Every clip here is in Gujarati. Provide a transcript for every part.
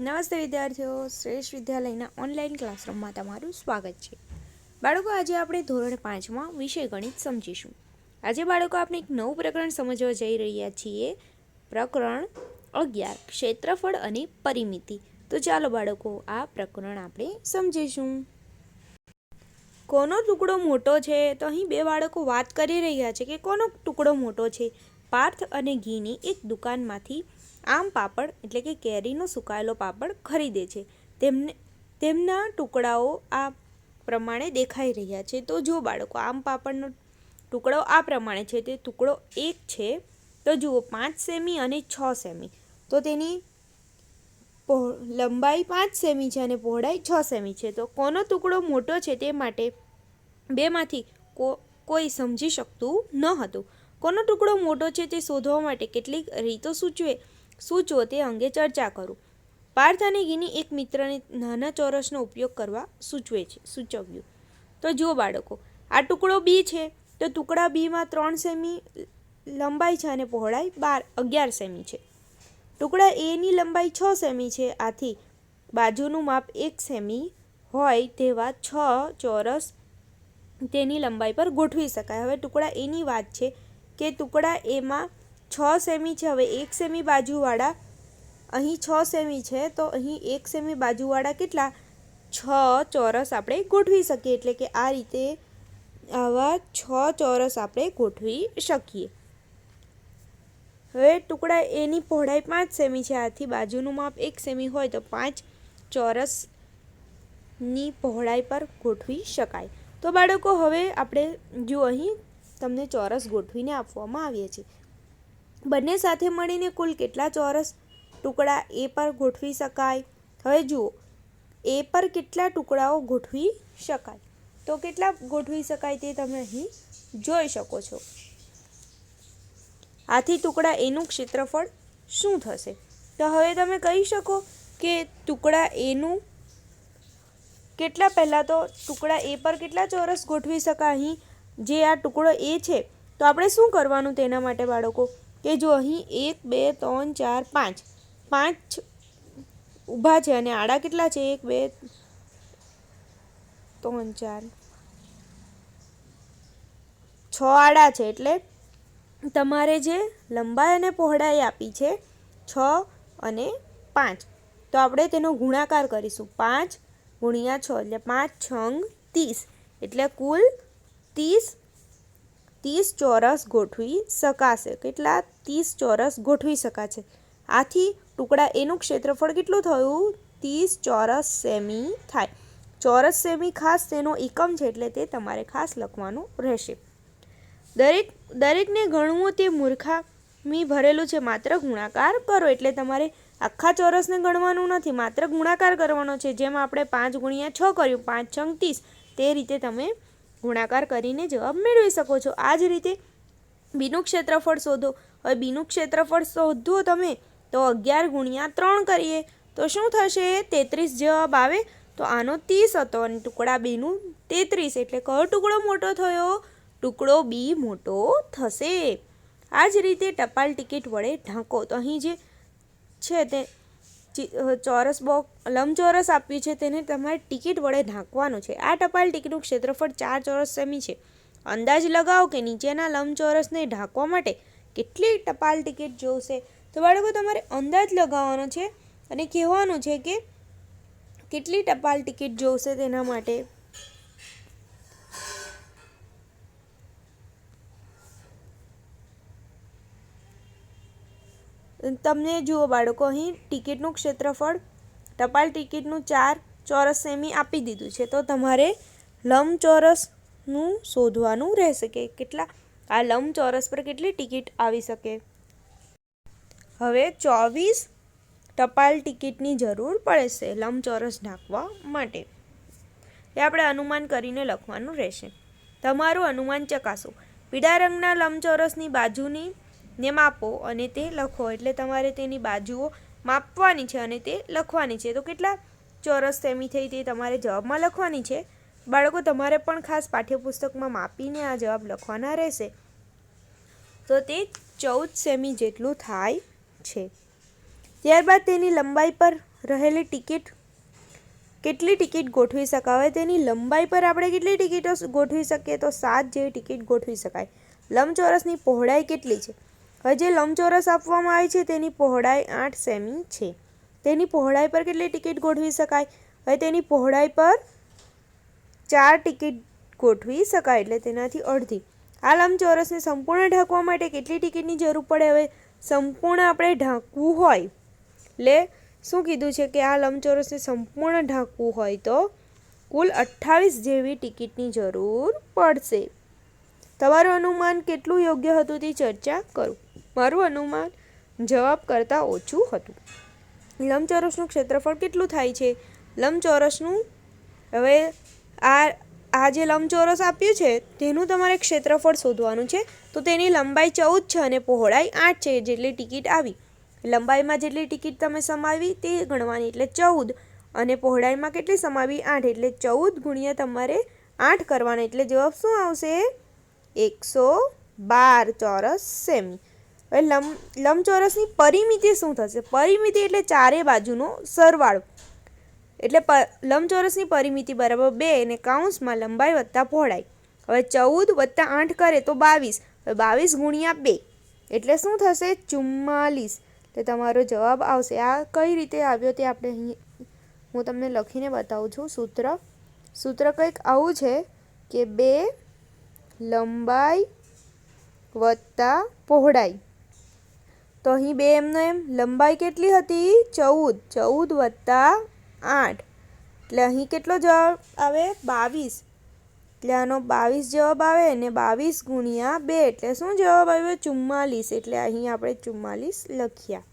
નમસ્તે વિદ્યાર્થીઓ, શ્રેષ્ઠ વિદ્યાલયના ઓનલાઈન ક્લાસરૂમમાં તમારું સ્વાગત છે. બાળકો, આજે આપણે ધોરણ 5માં વિષય ગણિત સમજીશું. આજે બાળકો આપણે એક નવું પ્રકરણ સમજવા જઈ રહ્યા છીએ. પ્રકરણ 11, ક્ષેત્રફળ અને પરિમિતિ. તો ચાલો બાળકો, આ પ્રકરણ આપણે સમજીશું. કોનો ટુકડો મોટો છે? તો અહીં બે બાળકો વાત કરી રહ્યા છે કે કોનો ટુકડો મોટો છે. પાર્થ અને ઘીની એક દુકાનમાંથી આમ પાપડ એટલે કે કેરીનો સુકાયેલો પાપડ ખરીદે છે. તેમના ટુકડાઓ આ પ્રમાણે દેખાઈ રહ્યા છે. તો જુઓ બાળકો, આમ પાપડનો ટુકડો આ પ્રમાણે છે. તે ટુકડો 1 છે. તો જુઓ 5 સેમી અને 6 સેમી. તો તેની લંબાઈ 5 સેમી છે અને પહોળાઈ 6 સેમી છે. તો કોનો ટુકડો મોટો છે તે માટે બેમાંથી કોઈ સમજી શકતું ન હતું. કોનો ટુકડો મોટો છે તે શોધવા માટે કેટલીક રીતો સૂચવો તે અંગે ચર્ચા કરું. પાર્થ અને ઘીની એક મિત્રને નાના ચોરસનો ઉપયોગ કરવા સૂચવ્યું. તો જુઓ બાળકો, આ ટુકડો બી છે. તો ટુકડા બીમાં 3 સેમી લંબાઈ છે અને પહોળાઈ 11 સેમી છે. ટુકડા એની લંબાઈ 6 સેમી છે. આથી બાજુનું માપ 1 સેમી હોય તેવા 6 ચોરસ તેની લંબાઈ પર ગોઠવી શકાય. હવે ટુકડા એની વાત છે કે ટુકડા એમાં 6 સેમી છે. હવે 1 સેમી બાજુવાળા અહીં 6 સેમી છે. તો અહીં 1 સેમી બાજુવાળા કેટલા 6 ચોરસ આપણે ગોઠવી શકીએ. એટલે કે આ રીતે આવા 6 ચોરસ આપણે ગોઠવી શકીએ. હવે ટુકડા એની પહોળાઈ 5 સેમી છે. આથી બાજુનું માપ 1 સેમી હોય તો 5 ચોરસની પહોળાઈ પર ગોઠવી શકાય. તો બાળકો, હવે આપણે જો અહીં તમને ચોરસ ગોઠવીને આપવામાં આવીએ છીએ. બંને સાથે મળીને કુલ કેટલા ચોરસ ટુકડા એ પર ગોઠવી શકાય? હવે જુઓ, એ પર કેટલા ટુકડાઓ ગોઠવી શકાય? તો કેટલા ગોઠવી શકાય તે તમે અહીં જોઈ શકો છો. આથી ટુકડા એનું ક્ષેત્રફળ શું થશે? તો હવે તમે કહી શકો કે ટુકડા એનું કેટલા, પહેલાં તો ટુકડા એ પર કેટલા ચોરસ ગોઠવી શકાય? અહીં જે આ ટુકડો એ છે તો આપણે શું કરવાનું તેના માટે બાળકો કે જો અહીં 1 2 3 4 5 ઊભા છે અને આડા કેટલા છે? 1 2 3 4 6 આડા છે. એટલે તમારે જે લંબાઈ અને પહોળાઈ આપી છે 6 અને 5, તો આપણે તેનો ગુણાકાર કરીશું. 5 ગુણ્યા 6 એટલે 5 6 30. એટલે કુલ 30 ચોરસ ગોઠવી શકાશે. કેટલા? 30 ચોરસ ગોઠવી શકાશે. આથી ટુકડા એનું ક્ષેત્રફળ કેટલું થયું? 30 ચોરસ સેમી થાય. ચોરસ સેમી ખાસ તેનો એકમ છે એટલે તે તમારે ખાસ લખવાનું રહેશે. દરેકને ગણવું તે મૂર્ખામી ભરેલું છે. માત્ર ગુણાકાર કરો. એટલે તમારે આખા ચોરસને ગણવાનું નથી, માત્ર ગુણાકાર કરવાનો છે. જેમ આપણે 5 ગુણ્યા 6 કર્યું, 5 6 30. તે રીતે તમે ગુણાકાર કરીને જવાબ મેળવી શકો છો. આ જ રીતે બીનું ક્ષેત્રફળ શોધો. હવે બીનું ક્ષેત્રફળ શોધો તમે તો 11 ગુણ્યા 3 કરીએ તો શું થશે? 33 જવાબ આવે. તો આનો 30 હતો અને ટુકડા બીનું 33. એટલે કયો ટુકડો મોટો થયો? ટુકડો બી મોટો થશે. આ જ રીતે ટપાલ ટિકિટ વડે ઢાંકો. તો અહીં જે છે તે ચોરસ લંબચોરસ આપ્યું છે તેને તમારે ટિકિટ વડે ઢાંકવાનું છે. આ ટપાલ ટિકિટનું ક્ષેત્રફળ 4 ચોરસ સેમી છે. અંદાજ લગાવો કે નીચેના લંબચોરસને ઢાંકવા માટે કેટલી ટપાલ ટિકિટ જોઈશે. તો બાળકો, તમારે અંદાજ લગાવવાનો છે અને કહેવાનું છે કે કેટલી ટપાલ ટિકિટ જોઈશે તેના માટે. તમને જુઓ બાળકો, અહીં ટિકિટનું ક્ષેત્રફળ ટપાલ ટિકિટનું 4 ચોરસ સેમી આપી દીધું છે. તો તમારે લંબચોરસનું શોધવાનું રહેશે કે કેટલા આ લંબચોરસ પર કેટલી ટિકિટ આવી શકે. હવે 24 ટપાલ ટિકિટની જરૂર પડશે લંબચોરસ ઢાંકવા માટે. એ આપણે અનુમાન કરીને લખવાનું રહેશે. તમારું અનુમાન ચકાસો. પીળા રંગના લંબચોરસની બાજુની ને માપો અને તે લખો. એટલે તમારે તેની બાજુઓ માપવાની છે અને તે લખવાની છે. તો કેટલા ચોરસ સેમી થઈ તે તમારે જવાબમાં લખવાની છે. બાળકો, તમારે પણ ખાસ પાઠ્યપુસ્તકમાં માપીને આ જવાબ લખવાના રહેશે. તો તે 14 સેમી જેટલું થાય છે. ત્યારબાદ તેની લંબાઈ પર રહેલી ટિકિટ કેટલી ટિકિટ ગોઠવી શકાય? તેની લંબાઈ પર આપણે કેટલી ટિકિટો ગોઠવી શકીએ? તો 7 જેવી ટિકિટ ગોઠવી શકાય. લંબચોરસની પહોળાઈ કેટલી છે? હવે જે લંબચોરસ આપવામાં આવી છે તેની પહોળાઈ 8 સેમી છે. તેની પહોળાઈ પર કેટલી ટિકિટ ગોઠવી શકાય? હવે તેની પહોળાઈ પર 4 ટિકિટ ગોઠવી શકાય, એટલે તેનાથી અડધી. આ લંબચોરસને સંપૂર્ણ ઢાંકવા માટે કેટલી ટિકિટની જરૂર પડે? હવે સંપૂર્ણ આપણે ઢાંકવું હોય એટલે શું કીધું છે કે આ લંબચોરસને સંપૂર્ણ ઢાંકવું હોય તો કુલ 28 જેવી ટિકિટની જરૂર પડશે. તમારું અનુમાન કેટલું યોગ્ય હતું તે ચર્ચા કરો. મારું અનુમાન જવાબ કરતાં ઓછું હતું. લંબચોરસનું ક્ષેત્રફળ કેટલું થાય છે? લંબચોરસનું હવે આ જે લંબચોરસ આપ્યું છે તેનું તમારે ક્ષેત્રફળ શોધવાનું છે. તો તેની લંબાઈ 14 છે અને પહોળાઈ 8 છે. જેટલી ટિકિટ આવી, લંબાઈમાં જેટલી ટિકિટ તમે સમાવી તે ગણવાની, એટલે 14, અને પહોળાઈમાં કેટલી સમાવી? 8, એટલે 14 ગુણ્યા તમારે 8 કરવાના, એટલે જવાબ શું આવશે? 112 ચોરસ સેમી. હવે લંબચોરસની પરિમિતિ શું થશે? પરિમિતિ એટલે ચારે બાજુનો સરવાળો, એટલે લંબચોરસની પરિમિતિ બરાબર 2 અને કૌંસમાં લંબાઈ વત્તા પહોળાઈ. હવે 14 વત્તા 8 કરે તો 22. હવે 22 ગુણ્યા 2 એટલે શું થશે? 44. એટલે તમારો જવાબ આવશે. આ કઈ રીતે આવ્યો તે આપણે અહીં હું તમને લખીને બતાવું છું. સૂત્ર કંઈક આવું છે કે 2 લંબાઈ વત્તા પહોળાઈ. તો અહીં 2 એમનો એમ લંબાઈ કેટલી હતી? 14 વત્તા 8, એટલે અહીં કેટલો જવાબ આવે? 22. એટલે આનો 22 જવાબ આવે, અને 22 ગુણ્યા 2 એટલે શું જવાબ આવ્યો? 44. એટલે અહીં આપણે 44 લખ્યા.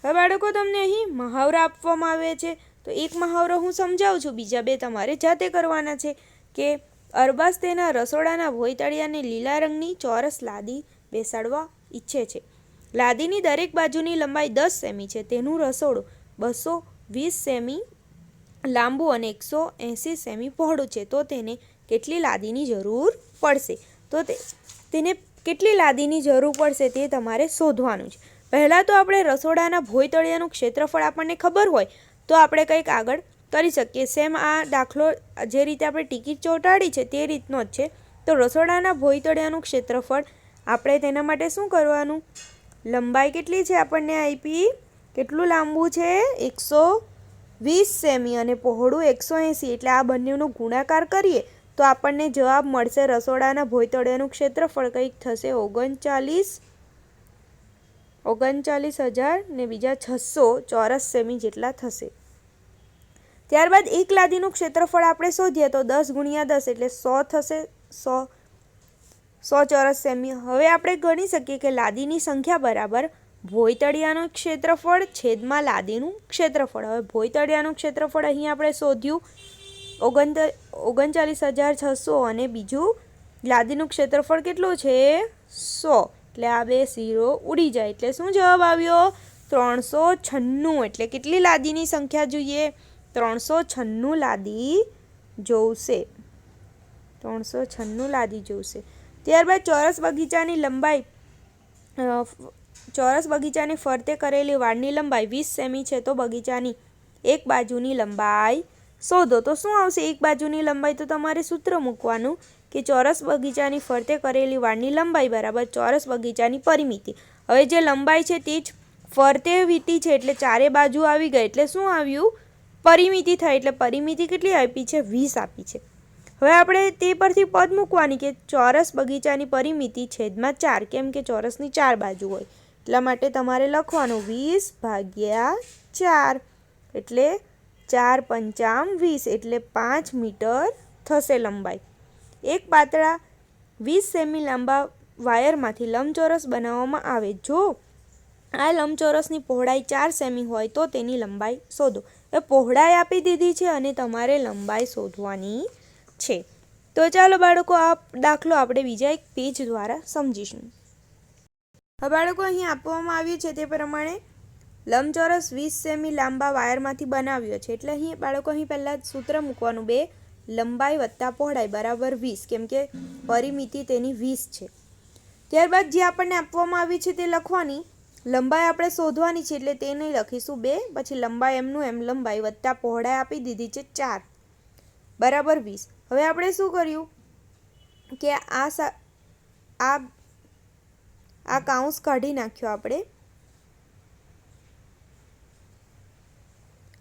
હવે બાળકો તમને અહીં મહાવરા આપવામાં આવે છે. તો એક મહાવરો હું સમજાવું છું, બીજા 2 તમારે જાતે કરવાના છે. કે અરબાઝ તેના રસોડાના ભોંયતળિયાને લીલા રંગની ચોરસ લાદી બેસાડવા ઈચ્છે છે. લાદીની દરેક બાજુની લંબાઈ 10 સેમી છે. તેનું રસોડું 220 સેમી લાંબુ અને 180 સેમી પહોળું છે. તો તેને કેટલી લાદીની જરૂર પડશે? તો તેને કેટલી લાદીની જરૂર પડશે તે તમારે શોધવાનું છે. પહેલાં તો આપણે રસોડાના ભોંયતળિયાનું ક્ષેત્રફળ આપણને ખબર હોય તો આપણે કંઈક આગળ કરી શકીએ. સેમ આ દાખલો જે રીતે આપણે ટિકિટ ચોંટાડી છે તે રીતનો જ છે. તો રસોડાના ભોંયતળિયાનું ક્ષેત્રફળ આપણે તેના માટે શું કરવાનું? લંબાઈ કેટલી છે આપણને આપી? કેટલું લાંબુ છે? 120 સેમી અને પહોળું 180. એટલે આ બંનેનો ગુણાકાર કરીએ તો આપણને જવાબ મળશે. રસોડાના ભોંયતળિયાનું ક્ષેત્રફળ કંઈક થશે 39,000 ને બીજા 600 ચોરસ સેમી જેટલા થશે. ત્યારબાદ એક લાદીનું ક્ષેત્રફળ આપણે શોધીએ તો 10 ગુણ્યા 10 એટલે 100 થશે. 100 ચોરસ સેમી. હવે આપણે ગણી શકીએ કે લાદીની સંખ્યા બરાબર ભોંયતળિયાનું ક્ષેત્રફળ છેદમાં લાદીનું ક્ષેત્રફળ. હવે ભોંયતળિયાનું ક્ષેત્રફળ અહીં આપણે શોધ્યું 39,600 અને બીજું લાદીનું ક્ષેત્રફળ કેટલું છે? 100. એટલે આ 2 0 ઉડી જાય. એટલે શું જવાબ આવ્યો? 396. એટલે કેટલી લાદીની સંખ્યા જોઈએ? 396 લાદી જોશે. 396 લાદી જોશે. ત્યારબાદ ચોરસ બગીચાની ફરતે કરેલી વાડની લંબાઈ 20 સેમી છે. તો બગીચાની એક બાજુની લંબાઈ શોધો. તો શું આવશે? એક બાજુની લંબાઈ તો તમારે સૂત્ર મૂકવાનું કે ચોરસ બગીચાની ફરતે કરેલી વાડની લંબાઈ બરાબર ચોરસ બગીચાની પરિમિતિ. હવે જે લંબાઈ છે તે જ ફરતે વીટી છે એટલે ચારે બાજુ આવી ગઈ એટલે શું આવ્યું? પરિમિતિ થાય. એટલે પરિમિતિ કેટલી આપી છે? 20 આપી છે. હવે આપણે તે પરથી પદ મૂકવાની કે ચોરસ બગીચાની પરિમિતિ છેદમાં 4, કેમ કે ચોરસની 4 બાજુ હોય એટલા માટે તમારે લખવાનું 20/4 એટલે 4 પંચામ 20 એટલે 5 મીટર થશે લંબાઈ. એક પાતળા 20 સેમી લાંબા વાયરમાંથી લંબચોરસ બનાવવામાં આવે. જો આ લંબચોરસની પહોળાઈ 4 સેમી હોય તો તેની લંબાઈ શોધો. એ પહોળાઈ આપી દીધી છે અને તમારે લંબાઈ શોધવાની છે. તો ચાલો બાળકો આ દાખલો આપણે બીજા એક પેજ દ્વારા સમજીશું. હવે બાળકો અહીં આપવામાં આવ્યું છે તે પ્રમાણે લંબચોરસ 20 સેમી લાંબા વાયરમાંથી બનાવ્યો છે. એટલે અહીં બાળકો અહીં પહેલાં સૂત્ર મૂકવાનું 2 લંબાઈ વત્તા પહોળાઈ બરાબર 20, કેમ કે પરિમિતિ તેની 20 છે. ત્યારબાદ જે આપણને આપવામાં આવી છે તે લખવાની, લંબાઈ આપણે શોધવાની છે એટલે તે નહીં લખીશું 2, પછી લંબાઈ એમનું એમ લંબાઈ વત્તા પહોળાઈ આપી દીધી છે 4 બરાબર 20. હવે આપણે શું કર્યું કે આ કાઉન્સ કાઢી નાખ્યો આપણે.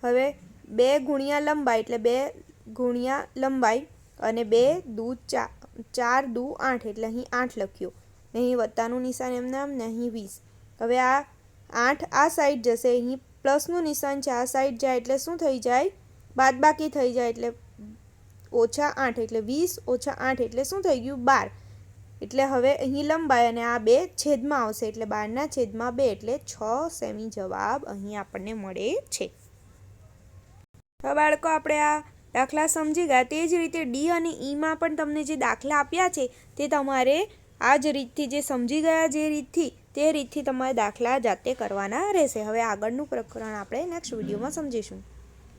હવે 2 ગુણ્યા લંબાઈ એટલે 2 ગુણ્યા લંબાઈ અને 2 દૂ 4 દૂ 8 એટલે અહીં 8 લખ્યો. અહીં વત્તાનું નિશાન એમના ને અહીં 20. હવે આ 8 આ સાઈડ જશે, અહીં પ્લસનું નિશાન છે, આ સાઈડ જાય એટલે શું થઈ જાય? બાદબાકી થઈ જાય એટલે -8 એટલે 20 - 8 એટલે શું થઈ ગયું? 12. એટલે હવે અહીં લંબાઈ અને આ 2 છેદમાં આવશે એટલે 12/2 એટલે 6 સેમી જવાબ અહીં આપણને મળે છે. હવે બાળકો આપણે આ દાખલા સમજી ગયા. તે જ રીતે ડી અને ઈમાં પણ તમને જે દાખલા આપ્યા છે તે તમારે આ જ રીતથી, જે સમજી ગયા જે રીતથી, તે રીતથી તમારે દાખલા જાતે કરવાના રહેશે. હવે આગળનું પ્રકરણ આપણે નેક્સ્ટ વિડીયોમાં સમજીશું.